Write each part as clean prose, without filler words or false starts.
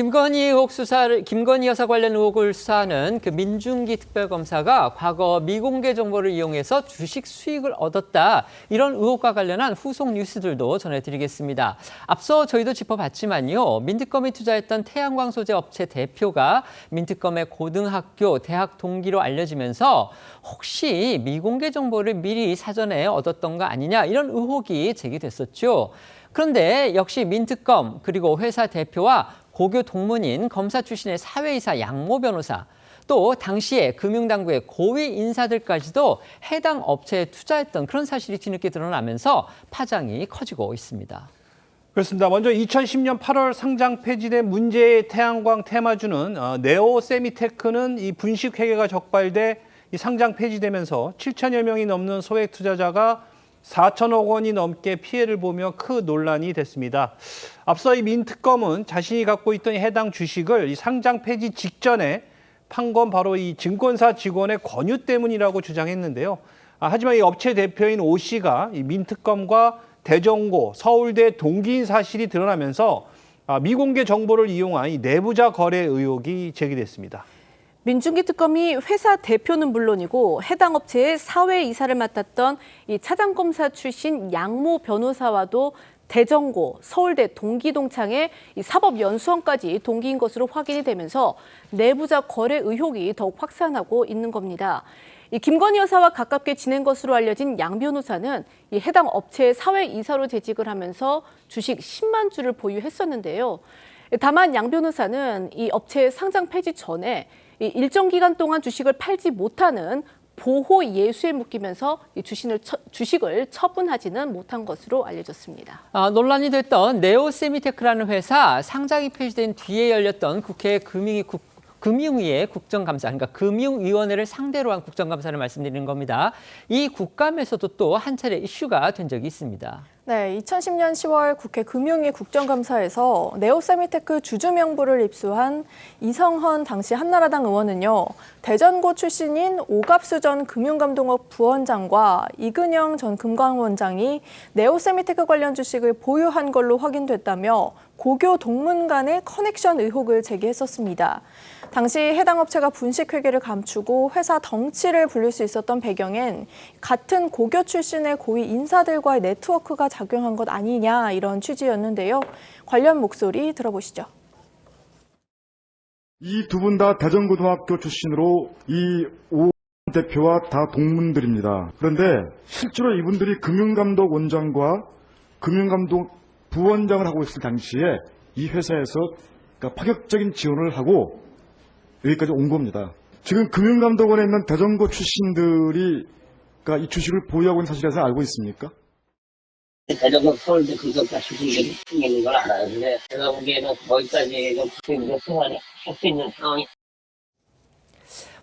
김건희 여사 관련 의혹을 수사하는 그 민중기 특별검사가 과거 미공개 정보를 이용해서 주식 수익을 얻었다. 이런 의혹과 관련한 후속 뉴스들도 전해드리겠습니다. 앞서 저희도 짚어봤지만요. 민특검이 투자했던 태양광 소재 업체 대표가 민특검의 고등학교, 대학 동기로 알려지면서 혹시 미공개 정보를 미리 사전에 얻었던 거 아니냐 이런 의혹이 제기됐었죠. 그런데 역시 민특검 그리고 회사 대표와 고교 동문인 검사 출신의 사회이사 양모 변호사 또 당시에 금융당국의 고위 인사들까지도 해당 업체에 투자했던 그런 사실이 뒤늦게 드러나면서 파장이 커지고 있습니다. 그렇습니다. 먼저 2010년 8월 상장 폐지된 문제의 태양광 테마주는 네오세미테크는 이 분식 회계가 적발돼 이 상장 폐지되면서 7천여 명이 넘는 소액 투자자가 4천억 원이 넘게 피해를 보며 큰 논란이 됐습니다. 앞서 이 민특검은 자신이 갖고 있던 해당 주식을 이 상장 폐지 직전에 판 건 바로 이 증권사 직원의 권유 때문이라고 주장했는데요. 하지만 이 업체 대표인 오 씨가 이 민특검과 대전고, 서울대 동기인 사실이 드러나면서 미공개 정보를 이용한 이 내부자 거래 의혹이 제기됐습니다. 민중기 특검이 회사 대표는 물론이고 해당 업체의 사회이사를 맡았던 이 차장검사 출신 양모 변호사와도 대전고, 서울대 동기동창의 이 사법연수원까지 동기인 것으로 확인이 되면서 내부자 거래 의혹이 더욱 확산하고 있는 겁니다. 이 김건희 여사와 가깝게 지낸 것으로 알려진 양 변호사는 이 해당 업체의 사회이사로 재직을 하면서 주식 10만 주를 보유했었는데요. 다만 양 변호사는 이 업체의 상장 폐지 전에 일정 기간 동안 주식을 팔지 못하는 보호 예수에 묶이면서 이 주식을 처분하지는 못한 것으로 알려졌습니다. 논란이 됐던 네오세미테크라는 회사 상장이 폐지된 뒤에 열렸던 국회 금융위의 국정감사, 그러니까 금융위원회를 상대로 한 국정감사를 말씀드리는 겁니다. 이 국감에서도 또 한 차례 이슈가 된 적이 있습니다. 네, 2010년 10월 국회 금융위 국정감사에서 네오세미테크 주주 명부를 입수한 이성헌 당시 한나라당 의원은요, 대전고 출신인 오갑수 전 금융감독원 부원장과 이근영 전 금감원장이 네오세미테크 관련 주식을 보유한 걸로 확인됐다며 고교 동문 간의 커넥션 의혹을 제기했었습니다. 당시 해당 업체가 분식회계를 감추고 회사 덩치를 불릴 수 있었던 배경엔 같은 고교 출신의 고위 인사들과의 네트워크가 작용한 것 아니냐 이런 취지였는데요. 관련 목소리 들어보시죠. 이 두 분 다 대전고등학교 출신으로 이 오 대표와 다 동문들입니다. 그런데 실제로 이분들이 금융감독 원장과 금융감독 부원장을 하고 있을 당시에 이 회사에서 파격적인 지원을 하고 여기까지 온 겁니다. 지금 금융감독원에 있는 대전고 출신들이 이 주식을 보유하고 있는 사실에서 알고 있습니까? 대전고 서울대 금융과 출신들이 있는 걸 알아요. 근데 제가 보기에는 거기까지는 생활이 할 수 있는 상황이.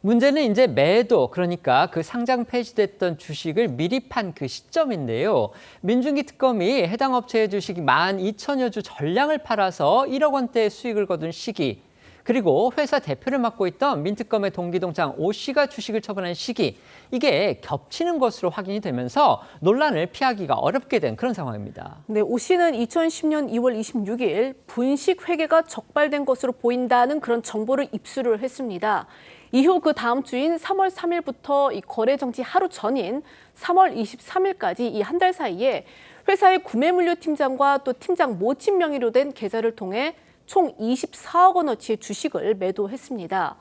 문제는 이제 매도, 그러니까 그 상장 폐지됐던 주식을 미리 판 그 시점인데요. 민중기 특검이 해당 업체의 주식 12,000여 주 전량을 팔아서 1억 원대의 수익을 거둔 시기, 그리고 회사 대표를 맡고 있던 민특검의 동기동창 오 씨가 주식을 처분한 시기, 이게 겹치는 것으로 확인이 되면서 논란을 피하기가 어렵게 된 그런 상황입니다. 네, 오 씨는 2010년 2월 26일 분식 회계가 적발된 것으로 보인다는 그런 정보를 입수를 했습니다. 이후 그 다음 주인 3월 3일부터 이 거래 정지 하루 전인 3월 23일까지 이 한 달 사이에 회사의 구매물류 팀장과 또 팀장 모친 명의로 된 계좌를 통해 총 24억 원어치의 주식을 매도했습니다.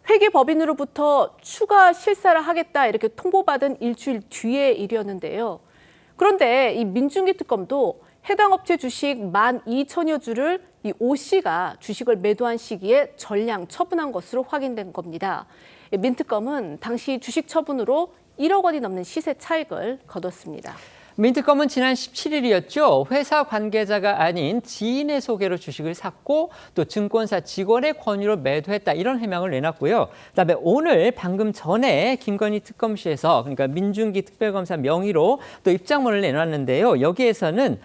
회계법인으로부터 추가 실사를 하겠다 이렇게 통보받은 일주일 뒤의 일이었는데요. 그런데 이 민중기 특검도 해당 업체 주식 12,000여 주를 이 오 씨가 주식을 매도한 시기에 전량 처분한 것으로 확인된 겁니다. 민특검은 당시 주식 처분으로 1억 원이 넘는 시세 차익을 거뒀습니다. 민특검은 지난 17일이었죠. 회사 관계자가 아닌 지인의 소개로 주식을 샀고 또 증권사 직원의 권유로 매도했다 이런 해명을 내놨고요. 그다음에 오늘 방금 전에 김건희 특검실에서 그러니까 민중기 특별검사 명의로 또 입장문을 내놨는데요. 여기에서는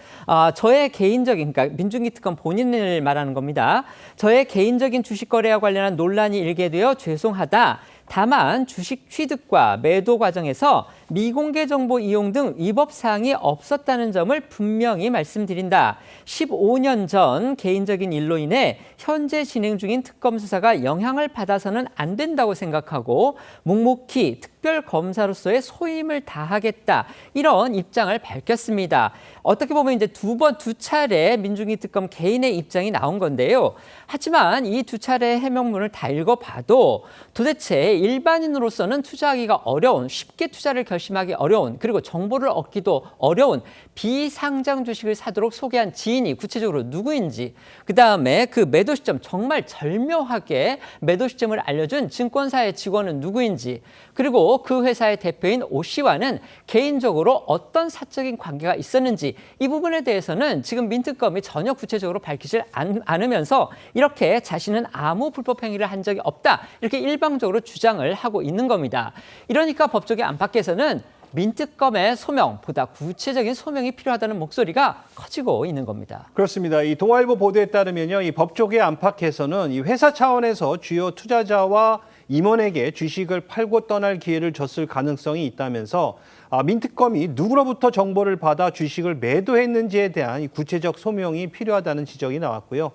저의 개인적인 그러니까 민중기 특검 본인을 말하는 겁니다. 저의 개인적인 주식 거래와 관련한 논란이 일게 되어 죄송하다. 다만 주식 취득과 매도 과정에서 미공개 정보 이용 등 위법 사항이 사항이 없었다는 점을 분명히 말씀드린다. 15년 전 개인적인 일로 인해 현재 진행 중인 특검 수사가 영향을 받아서는 안 된다고 생각하고 묵묵히 특별검사로서의 소임을 다하겠다. 이런 입장을 밝혔습니다. 어떻게 보면 이제 두 차례 민중기 특검 개인의 입장이 나온 건데요. 하지만 이 두 차례 해명문을 다 읽어봐도 도대체 일반인으로서는 투자하기가 어려운, 쉽게 투자를 결심하기 어려운, 그리고 정보를 얻기도 어려운 비상장 주식을 사도록 소개한 지인이 구체적으로 누구인지, 그다음에 그 매도 시점, 정말 절묘하게 매도 시점을 알려준 증권사의 직원은 누구인지, 그리고 그 회사의 대표인 오 씨와는 개인적으로 어떤 사적인 관계가 있었는지, 이 부분에 대해서는 지금 민특검이 전혀 구체적으로 밝히질 않으면서 이렇게 자신은 아무 불법 행위를 한 적이 없다, 이렇게 일방적으로 주장을 하고 있는 겁니다. 이러니까 법조계 안팎에서는 민특검의 소명보다 구체적인 소명이 필요하다는 목소리가 커지고 있는 겁니다. 그렇습니다. 이 동아일보 보도에 따르면요, 이 법조계 안팎에서는 이 회사 차원에서 주요 투자자와 임원에게 주식을 팔고 떠날 기회를 줬을 가능성이 있다면서 민특검이 누구로부터 정보를 받아 주식을 매도했는지에 대한 이 구체적 소명이 필요하다는 지적이 나왔고요.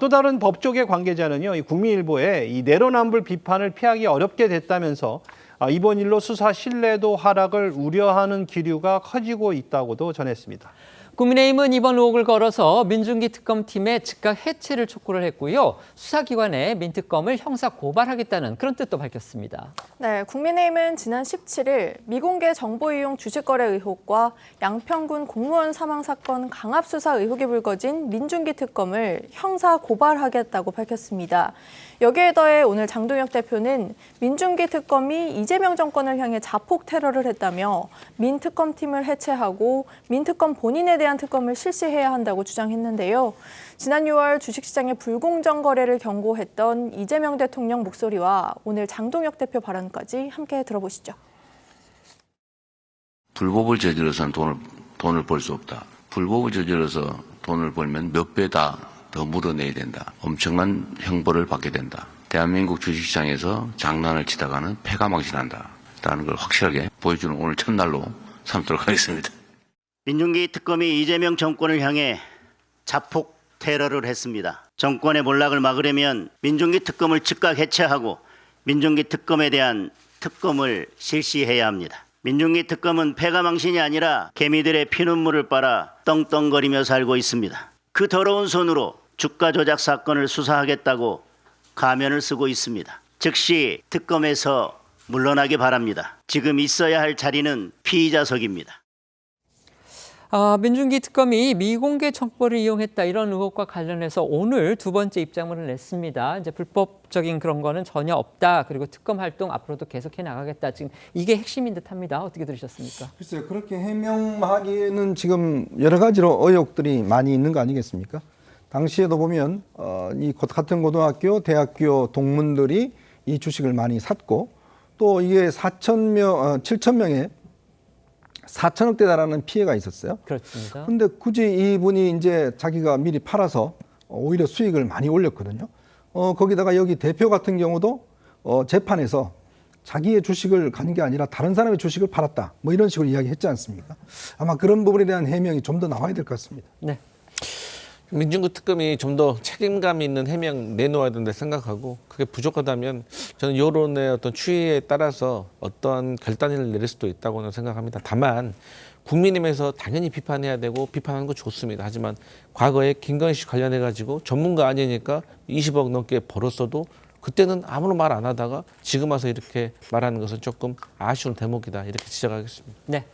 또 다른 법조계 관계자는요, 이 국민일보에 이 내로남불 비판을 피하기 어렵게 됐다면서 이번 일로 수사 신뢰도 하락을 우려하는 기류가 커지고 있다고도 전했습니다. 국민의힘은 이번 의혹을 걸어서 민중기 특검팀의 즉각 해체를 촉구를 했고요. 수사기관에 민특검을 형사 고발하겠다는 그런 뜻도 밝혔습니다. 네, 국민의힘은 지난 17일 미공개 정보 이용 주식 거래 의혹과 양평군 공무원 사망 사건 강압 수사 의혹이 불거진 민중기 특검을 형사 고발하겠다고 밝혔습니다. 여기에 더해 오늘 장동혁 대표는 민중기 특검이 이재명 정권을 향해 자폭 테러를 했다며 민특검팀을 해체하고 민특검 본인에 대한 특검을 실시해야 한다고 주장했는데요. 지난 6월 주식시장의 불공정 거래를 경고했던 이재명 대통령 목소리와 오늘 장동혁 대표 발언까지 함께 들어보시죠. 불법을 저질러서는 돈을 벌 수 없다. 불법을 저질러서 돈을 벌면 몇 배 더 물어내야 된다. 엄청난 형벌을 받게 된다. 대한민국 주식시장에서 장난을 치다가는 패가 망신한다. 라는 걸 확실하게 보여주는 오늘 첫날로 삼도록 하겠습니다. 민중기 특검이 이재명 정권을 향해 자폭 테러를 했습니다. 정권의 몰락을 막으려면 민중기 특검을 즉각 해체하고 민중기 특검에 대한 특검을 실시해야 합니다. 민중기 특검은 패가 망신이 아니라 개미들의 피눈물을 빨아 떵떵거리며 살고 있습니다. 그 더러운 손으로 주가 조작 사건을 수사하겠다고 가면을 쓰고 있습니다. 즉시 특검에서 물러나기 바랍니다. 지금 있어야 할 자리는 피의자석입니다. 민중기 특검이 미공개 정보를 이용했다, 이런 의혹과 관련해서 오늘 두 번째 입장문을 냈습니다. 이제 불법적인 그런 거는 전혀 없다. 그리고 특검 활동 앞으로도 계속해 나가겠다. 지금 이게 핵심인 듯합니다. 어떻게 들으셨습니까? 글쎄요, 그렇게 해명하기에는 지금 여러 가지로 의혹들이 많이 있는 거 아니겠습니까? 당시에도 보면 이 같은 고등학교, 대학교 동문들이 이 주식을 많이 샀고, 또 이게 7,000명의 4천억대 달하는 피해가 있었어요. 그렇습니다. 그런데 굳이 이분이 이제 자기가 미리 팔아서 오히려 수익을 많이 올렸거든요. 거기다가 여기 대표 같은 경우도 재판에서 자기의 주식을 간 게 아니라 다른 사람의 주식을 팔았다, 뭐 이런 식으로 이야기했지 않습니까? 아마 그런 부분에 대한 해명이 좀 더 나와야 될 것 같습니다. 네. 민중기 특검이 좀 더 책임감 있는 해명 내놓아야 된다 생각하고, 그게 부족하다면 저는 여론의 어떤 추이에 따라서 어떠한 결단을 내릴 수도 있다고는 생각합니다. 다만 국민의힘에서 당연히 비판해야 되고 비판하는 거 좋습니다. 하지만 과거에 김건희 씨 관련해 가지고 전문가 아니니까 20억 넘게 벌었어도 그때는 아무런 말 안 하다가 지금 와서 이렇게 말하는 것은 조금 아쉬운 대목이다, 이렇게 지적하겠습니다. 네.